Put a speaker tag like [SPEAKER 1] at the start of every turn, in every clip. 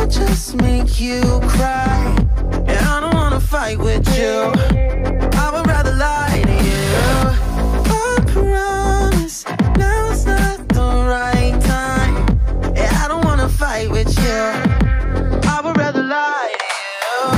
[SPEAKER 1] just make you cry. And I don't wanna fight with you, I would rather lie to you. I promise now's not the right time. And I don't wanna fight with you, I would rather lie to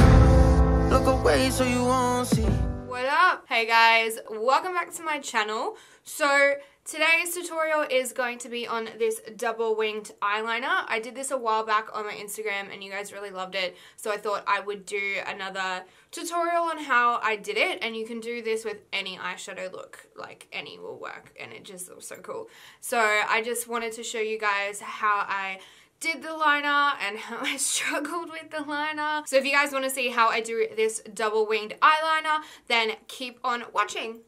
[SPEAKER 1] you. Look away so you won't see.
[SPEAKER 2] What up? Hey guys, welcome back to my channel. So today's tutorial is going to be on this double winged eyeliner. I did this a while back on my Instagram and you guys really loved it, so I thought I would do another tutorial on how I did it. And you can do this with any eyeshadow look, like any will work, and it just looks so cool. So I just wanted to show you guys how I did the liner and how I struggled with the liner. So if you guys want to see how I do this double winged eyeliner, then keep on watching.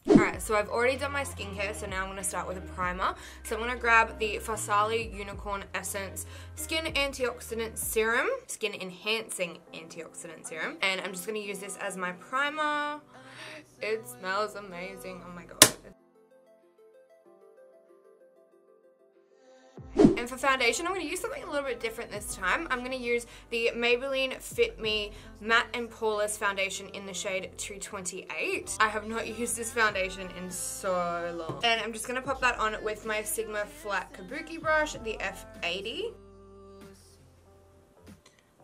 [SPEAKER 2] Alright, so I've already done my skincare, so now I'm going to start with a primer. So I'm going to grab the Farsali Unicorn Essence Skin Antioxidant Serum, Skin Enhancing Antioxidant Serum, and I'm just going to use this as my primer. It smells amazing, oh my god. And for foundation, I'm going to use something a little bit different this time. I'm going to use the Maybelline Fit Me Matte and Poreless Foundation in the shade 228. I have not used this foundation in so long. And I'm just going to pop that on with my Sigma Flat Kabuki brush, the F80.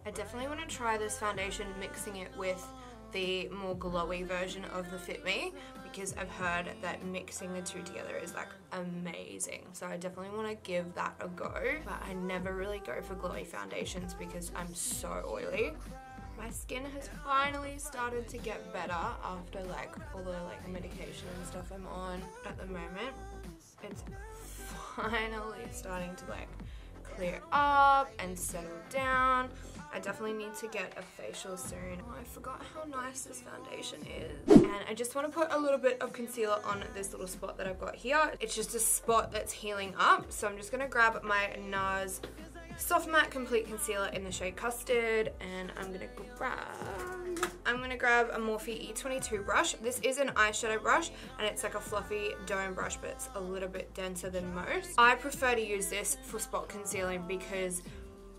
[SPEAKER 2] I definitely want to try this foundation mixing it with the more glowy version of the Fit Me, because I've heard that mixing the two together is like amazing. So I definitely want to give that a go, but I never really go for glowy foundations because I'm so oily. My skin has finally started to get better after like all the like medication and stuff I'm on at the moment. It's finally starting to like clear up and settle down. I definitely need to get a facial soon. Oh, I forgot how nice this foundation is. And I just want to put a little bit of concealer on this little spot that I've got here. It's just a spot that's healing up. So I'm just going to grab my NARS Soft Matte Complete Concealer in the shade Custard. And I'm going to grab a Morphe E22 brush. This is an eyeshadow brush and it's like a fluffy dome brush, but it's a little bit denser than most. I prefer to use this for spot concealing because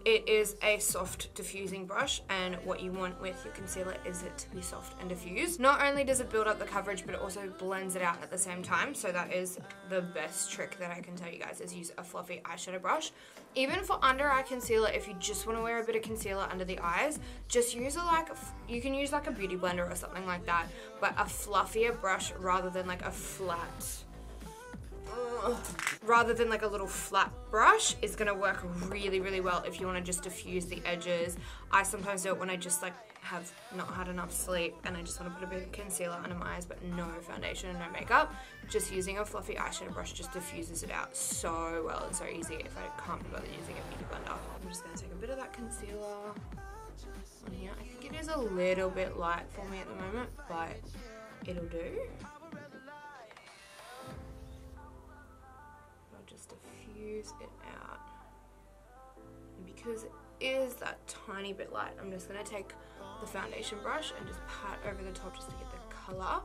[SPEAKER 2] it is a soft diffusing brush, and what you want with your concealer is it to be soft and diffused. Not only does it build up the coverage, but it also blends it out at the same time. So that is the best trick that I can tell you guys, is use a fluffy eyeshadow brush. Even for under eye concealer, if you just want to wear a bit of concealer under the eyes, just use you can use like a beauty blender or something like that, but a fluffier brush rather than like a flat. Rather than like a little flat brush is going to work really, really well if you want to just diffuse the edges. I sometimes do it when I just like have not had enough sleep and I just want to put a bit of concealer under my eyes but no foundation and no makeup. Just using a fluffy eyeshadow brush just diffuses it out so well and so easy if I can't be bothered using a beauty blender. I'm just going to take a bit of that concealer on here. I think it is a little bit light for me at the moment, but it'll do. Just diffuse it out, and because it is that tiny bit light, I'm just going to take the foundation brush and just pat over the top just to get the colour.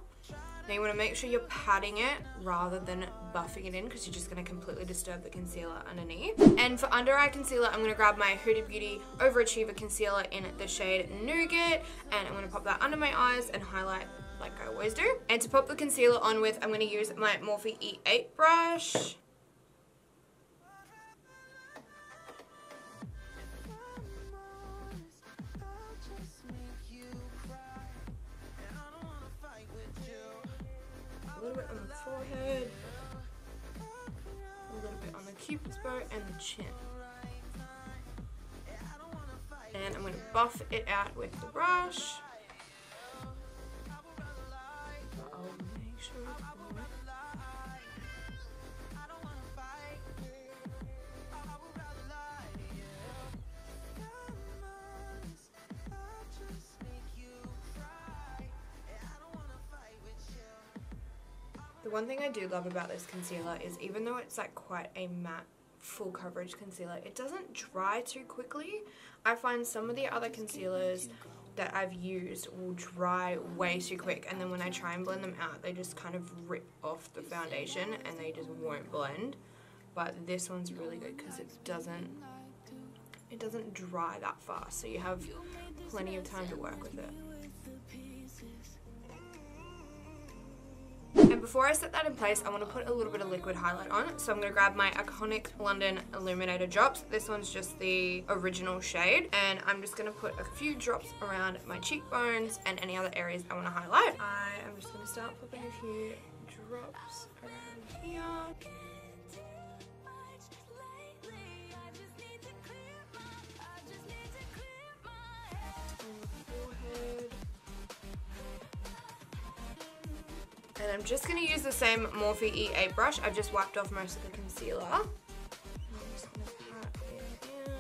[SPEAKER 2] Now you want to make sure you're patting it rather than buffing it in, because you're just going to completely disturb the concealer underneath. And for under eye concealer, I'm going to grab my Huda Beauty Overachiever Concealer in the shade Nougat, and I'm going to pop that under my eyes and highlight like I always do. And to pop the concealer on with, I'm going to use my Morphe E8 brush. On the forehead, a little bit on the cupid's bow and the chin. And I'm going to buff it out with the brush. I'll make sure it's full. The one thing I do love about this concealer is even though it's like quite a matte full coverage concealer, it doesn't dry too quickly. I find some of the other concealers that I've used will dry way too quick, and then when I try and blend them out, they just kind of rip off the foundation and they just won't blend. But this one's really good because it doesn't it doesn't dry that fast, so you have plenty of time to work with it. And before I set that in place, I want to put a little bit of liquid highlight on. So I'm going to grab my iconic London Illuminator drops. This one's just the original shade. And I'm just going to put a few drops around my cheekbones and any other areas I want to highlight. I am just going to start popping a few drops around here. And I'm just going to use the same Morphe E8 brush. I've just wiped off most of the concealer. I'm just going to pat it in.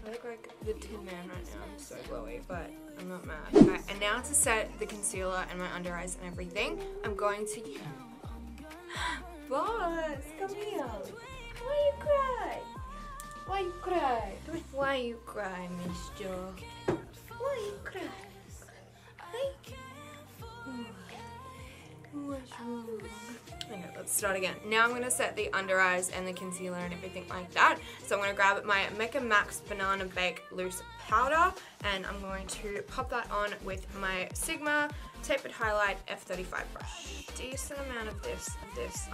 [SPEAKER 2] I look like the Tin Man right now. I'm so glowy, but I'm not mad. Okay, and now to set the concealer and my under eyes and everything, I'm going to use... Boss, come here. Why you cry? Why you cry? Why you cry, mister? Why you cry? Hey? What's wrong? Okay, let's start again. Now I'm going to set the under eyes and the concealer and everything like that. So I'm going to grab my Mecca Max Banana Bake Loose Powder and I'm going to pop that on with my Sigma Tapered Highlight F35 brush. Decent amount of this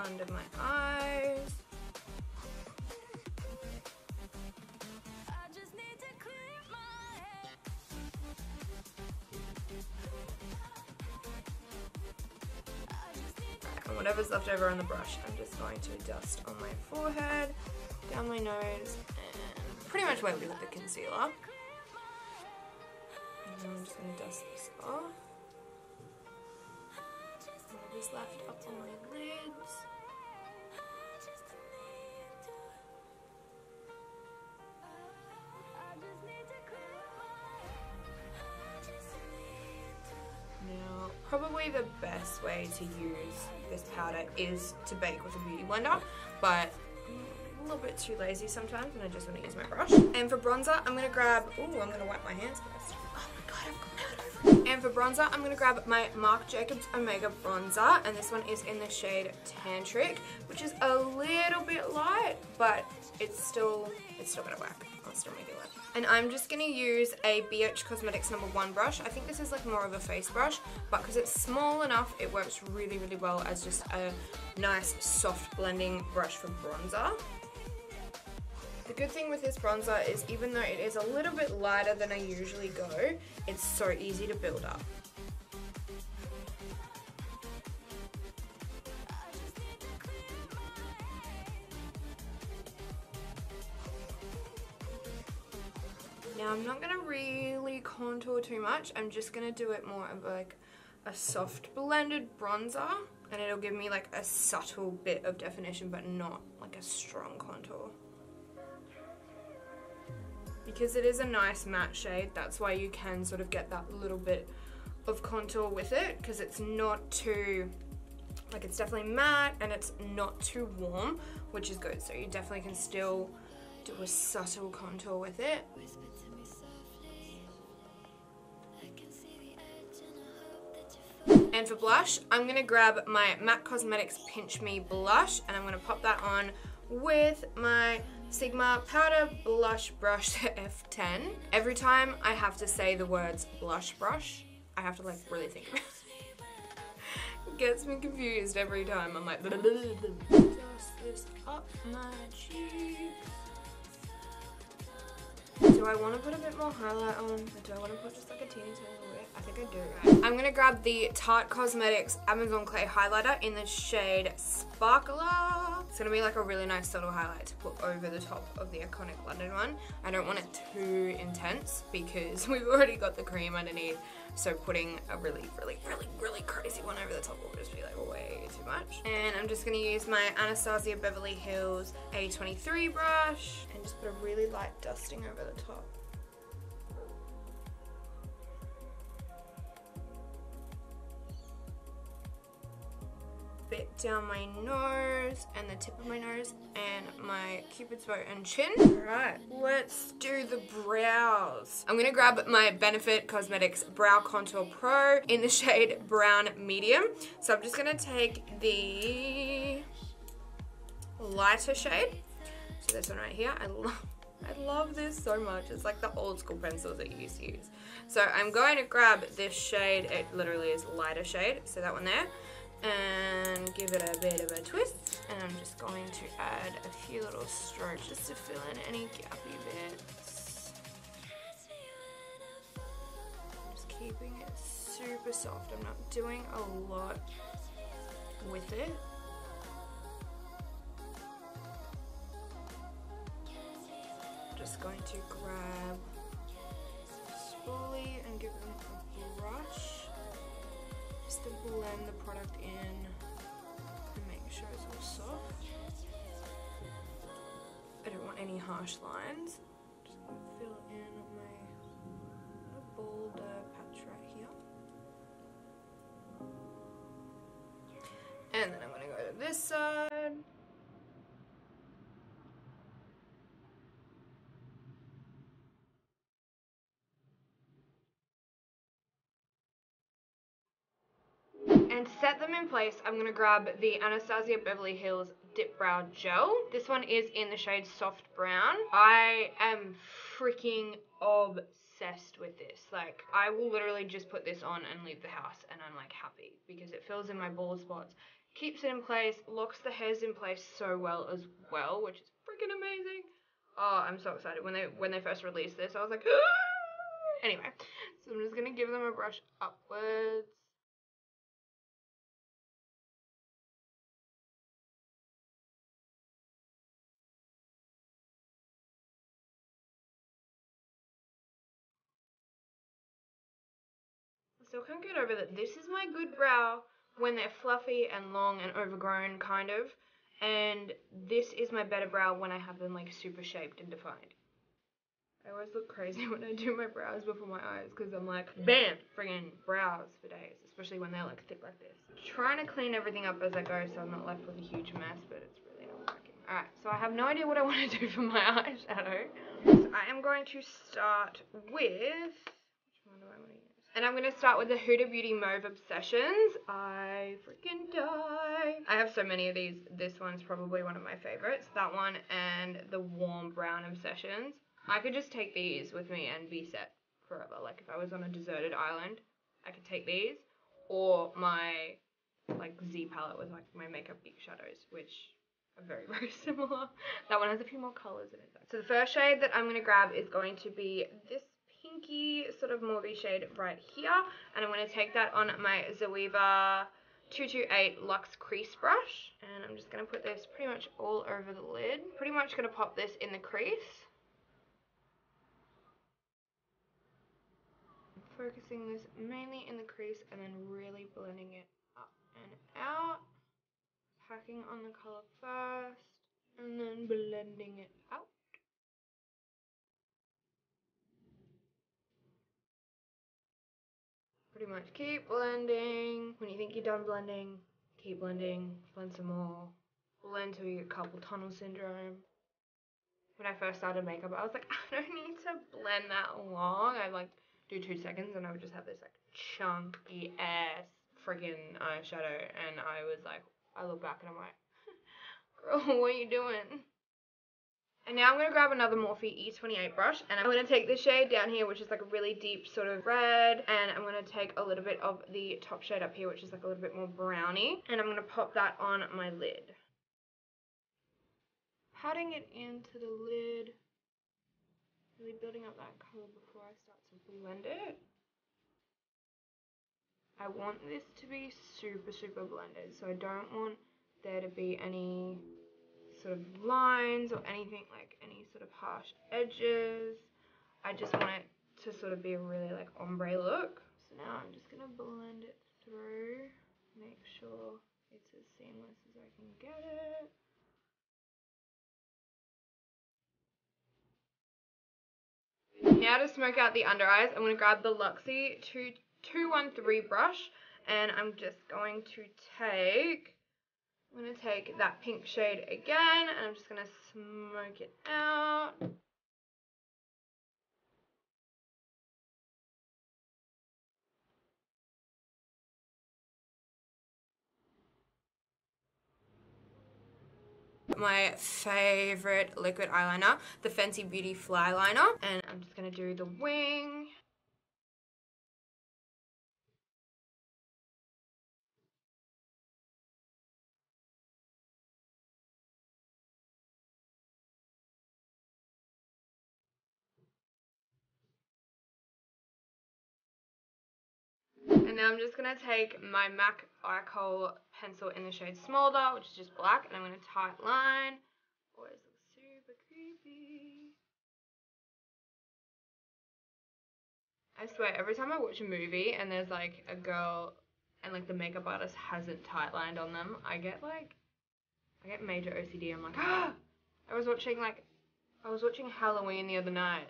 [SPEAKER 2] under my eyes. And whatever's left over on the brush, I'm just going to dust on my forehead, down my nose, and pretty much where we with the concealer. And then I'm just going to dust this off. Whatever's left up on my lids. Now, probably the best way to use this powder is to bake with a beauty blender, but I'm a little bit too lazy sometimes and I just want to use my brush. And for bronzer, I'm going to grab, I'm going to wipe my hands first. Oh my god, I've got powder. And for bronzer, I'm going to grab my Marc Jacobs Omega bronzer, and this one is in the shade Tantric, which is a little bit light, but it's still going to work. I'll still make it work. And I'm just going to use a BH Cosmetics No. 1 brush. I think this is like more of a face brush, but because it's small enough, it works really, really well as just a nice soft blending brush for bronzer. The good thing with this bronzer is even though it is a little bit lighter than I usually go, it's so easy to build up. Now I'm not going to really contour too much, I'm just going to do it more of like a soft blended bronzer, and it'll give me like a subtle bit of definition but not like a strong contour. Because it is a nice matte shade, that's why you can sort of get that little bit of contour with it, because it's not too, like it's definitely matte and it's not too warm, which is good, so you definitely can still do a subtle contour with it. And for blush, I'm going to grab my MAC Cosmetics Pinch Me blush and I'm going to pop that on with my Sigma Powder Blush Brush F10. Every time I have to say the words blush brush, I have to like really think about it. It gets me confused every time. I'm like, dust this up my cheeks. Do I want to put a bit more highlight on? Or do I want to put just like a teeny tiny bit? I think I do. I'm going to grab the Tarte Cosmetics Amazon Clay Highlighter in the shade Sparkler. It's going to be like a really nice subtle highlight to put over the top of the iconic London one. I don't want it too intense because we've already got the cream underneath. So putting a really crazy one over the top will just be like way too much. And I'm just going to use my Anastasia Beverly Hills A23 brush and just put a really light dusting over the top. Bit down my nose and the tip of my nose and my cupid's bow and chin. Alright, let's do the brows. I'm gonna grab my Benefit Cosmetics Brow Contour Pro in the shade Brown Medium. So I'm just gonna take the lighter shade. So this one right here, I love this so much. It's like the old school pencils that you used to use. So I'm going to grab this shade. It literally is lighter shade. So that one there. And give it a bit of a twist. And I'm just going to add a few little strokes just to fill in any gappy bits. I'm just keeping it super soft. I'm not doing a lot with it. Just going to grab a spoolie and give them a brush just to blend the product in and make sure it's all soft. I don't want any harsh lines. Just going to fill in my bolder patch right here. And then I'm going to go to this side. And to set them in place, I'm going to grab the Anastasia Beverly Hills Dip Brow Gel. This one is in the shade Soft Brown. I am freaking obsessed with this. Like, I will literally just put this on and leave the house and I'm like happy because it fills in my bald spots, keeps it in place, locks the hairs in place so well as well, which is freaking amazing. Oh, I'm so excited. When they first released this, I was like, ah! Anyway, so I'm just going to give them a brush upwards. Still can't get over that this is my good brow when they're fluffy and long and overgrown kind of, and this is my better brow when I have them like super shaped and defined. I always look crazy when I do my brows before my eyes because I'm like, bam, friggin' brows for days, especially when they're like thick like this. Trying to clean everything up as I go so I'm not left with a huge mess, but it's really not working. Alright, so I have no idea what I want to do for my eyeshadow. So I am going to start with, which one do I want to use? And I'm going to start with the Huda Beauty Mauve Obsessions. I freaking die. I have so many of these. This one's probably one of my favorites. That one and the Warm Brown Obsessions. I could just take these with me and be set forever. Like if I was on a deserted island, I could take these. Or my like Z palette with like my Makeup Geek shadows, which are very, very similar. That one has a few more colors in it though. So the first shade that I'm going to grab is going to be this pinky sort of mauve shade right here, and I'm going to take that on my Zoeva 228 Luxe Crease Brush, and I'm just going to put this pretty much all over the lid. Pretty much going to pop this in the crease. Focusing this mainly in the crease and then really blending it up and out. Packing on the colour first and then blending it out. Pretty much keep blending. When you think you're done blending, keep blending, blend some more. Blend till you get carpal tunnel syndrome. When I first started makeup, I was like, I don't need to blend that long. I'd like do 2 seconds and I would just have this like chunky ass freaking eyeshadow, and I was like, I look back and I'm like, girl, what are you doing? And now I'm going to grab another Morphe E28 brush, and I'm going to take this shade down here, which is like a really deep sort of red, and I'm going to take a little bit of the top shade up here, which is like a little bit more browny, and I'm going to pop that on my lid. Patting it into the lid, really building up that color before I start to blend it. I want this to be super, super blended, so I don't want there to be any sort of lines or anything, like any sort of harsh edges. I just want it to sort of be a really like ombre look. So now I'm just gonna blend it through, make sure it's as seamless as I can get it. Now to smoke out the under eyes, I'm gonna grab the Luxie 213 brush, and I'm just going to take I'm going to take that pink shade again and I'm just going to smoke it out. My favorite liquid eyeliner, the Fenty Beauty Fly Liner, and I'm just going to do the wing. And now I'm just going to take my MAC Eye Kohl pencil in the shade Smolder, which is just black, and I'm going to tight line. Always looks super creepy. I swear, every time I watch a movie and there's like a girl and like the makeup artist hasn't tight lined on them, I get major OCD. I'm like, ah! I was watching Halloween the other night,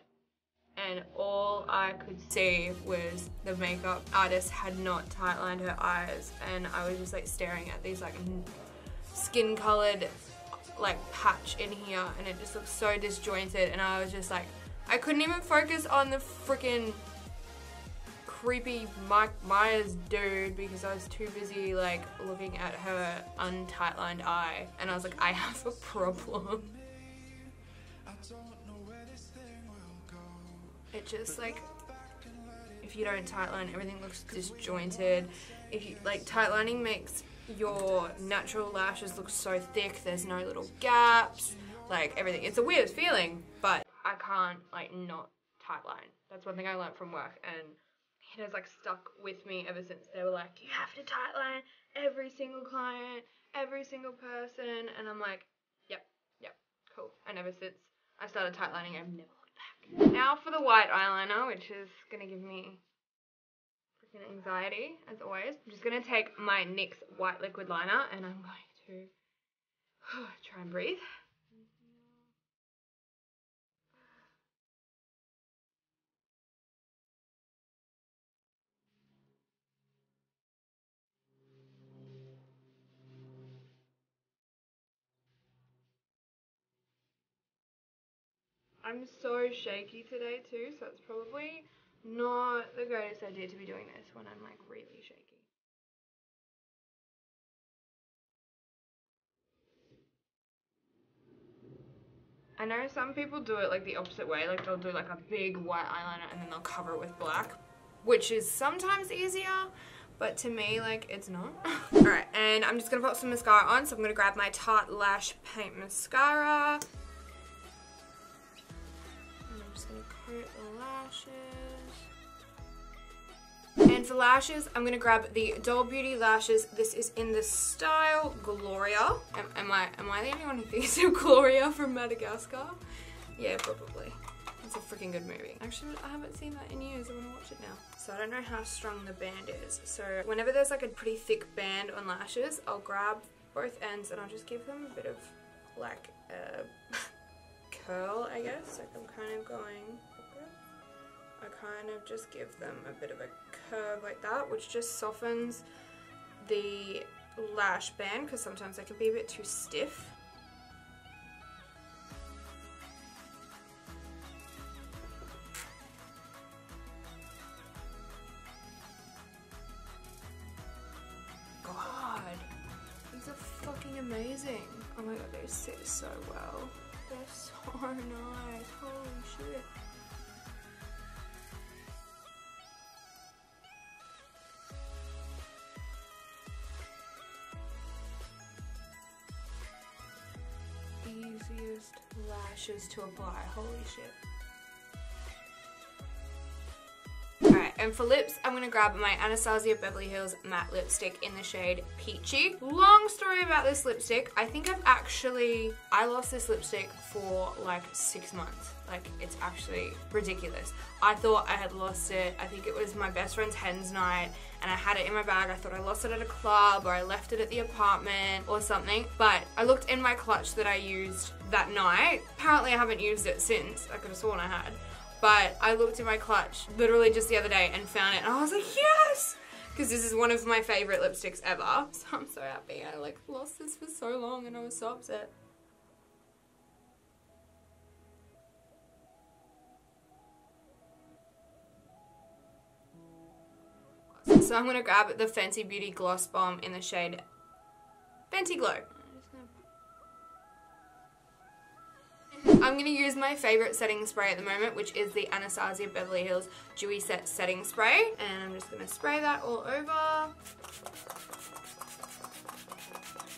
[SPEAKER 2] and all I could see was the makeup artist had not tight lined her eyes, and I was just like staring at these like skin colored like patch in here, and it just looked so disjointed, and I was just like, I couldn't even focus on the freaking creepy Mike Myers dude because I was too busy like looking at her untight lined eye, and I was like, I have a problem. It just like, if you don't tight line, everything looks disjointed. If you like, tight lining makes your natural lashes look so thick, there's no little gaps, like everything. It's a weird feeling, but I can't like not tight line. That's one thing I learned from work, and it has like stuck with me ever since. They were like, you have to tight line every single client, every single person, and I'm like, yep, cool. And ever since I started tight lining, I've never looked back. Now for the white eyeliner, which is gonna give me freaking anxiety, as always. I'm just gonna take my NYX white liquid liner, and I'm going to try and breathe. I'm so shaky today too, so it's probably not the greatest idea to be doing this when I'm like really shaky. I know some people do it like the opposite way, like they'll do like a big white eyeliner and then they'll cover it with black, which is sometimes easier, but to me, like, it's not. Alright, and I'm just gonna put some mascara on, so I'm gonna grab my Tarte Lash Paint Mascara. I'm just gonna coat the lashes. And for lashes, I'm gonna grab the Doll Beauty lashes. This is in the style Gloria. Am I the only one who thinks of Gloria from Madagascar? Yeah, probably. It's a freaking good movie. Actually, I haven't seen that in years. I wanna watch it now. So I don't know how strong the band is. So whenever there's like a pretty thick band on lashes, I'll grab both ends and I'll just give them a bit of like a curl, I guess. Like I'm kind of going, I kind of just give them a bit of a curve like that, which just softens the lash band because sometimes they can be a bit too stiff. God, these are fucking amazing. Oh my god, they sit so well. They're so nice. Holy shit. Easiest lashes to apply. Holy shit. Alright, and for lips, I'm going to grab my Anastasia Beverly Hills matte lipstick in the shade Peachy. Long story about this lipstick. I think I lost this lipstick for like 6 months. Like, it's actually ridiculous. I thought I had lost it. I think it was my best friend's hen's night, and I had it in my bag. I thought I lost it at a club, or I left it at the apartment or something. But I looked in my clutch that I used that night. Apparently I haven't used it since. I could have sworn I had. But I looked in my clutch literally just the other day and found it, and I was like, yes! because this is one of my favorite lipsticks ever. So I'm so happy. I like lost this for so long and I was so upset. So I'm going to grab the Fenty Beauty Gloss Bomb in the shade Fenty Glow. I'm going to use my favourite setting spray at the moment, which is the Anastasia Beverly Hills Dewy Set Setting Spray. And I'm just going to spray that all over.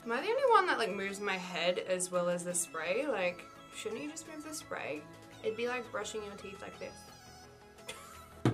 [SPEAKER 2] Am I the only one that like moves my head as well as the spray? Like, shouldn't you just move the spray? It'd be like brushing your teeth like this.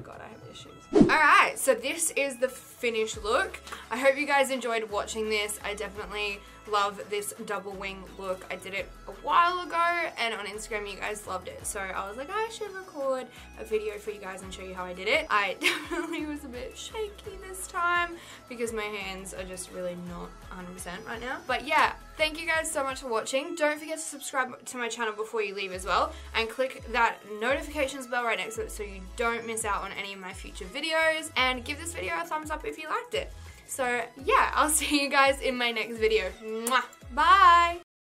[SPEAKER 2] God, I have issues. Alright, so this is the finished look. I hope you guys enjoyed watching this. I definitely love this double wing look. I did it a while ago and on Instagram you guys loved it. So I was like, I should record a video for you guys and show you how I did it. I definitely was a bit shaky this time because my hands are just really not 100% right now. But yeah, thank you guys so much for watching. Don't forget to subscribe to my channel before you leave as well. And click that notifications bell right next to it so you don't miss out on any of my future videos. And give this video a thumbs up if you liked it. So yeah, I'll see you guys in my next video. Mwah! Bye!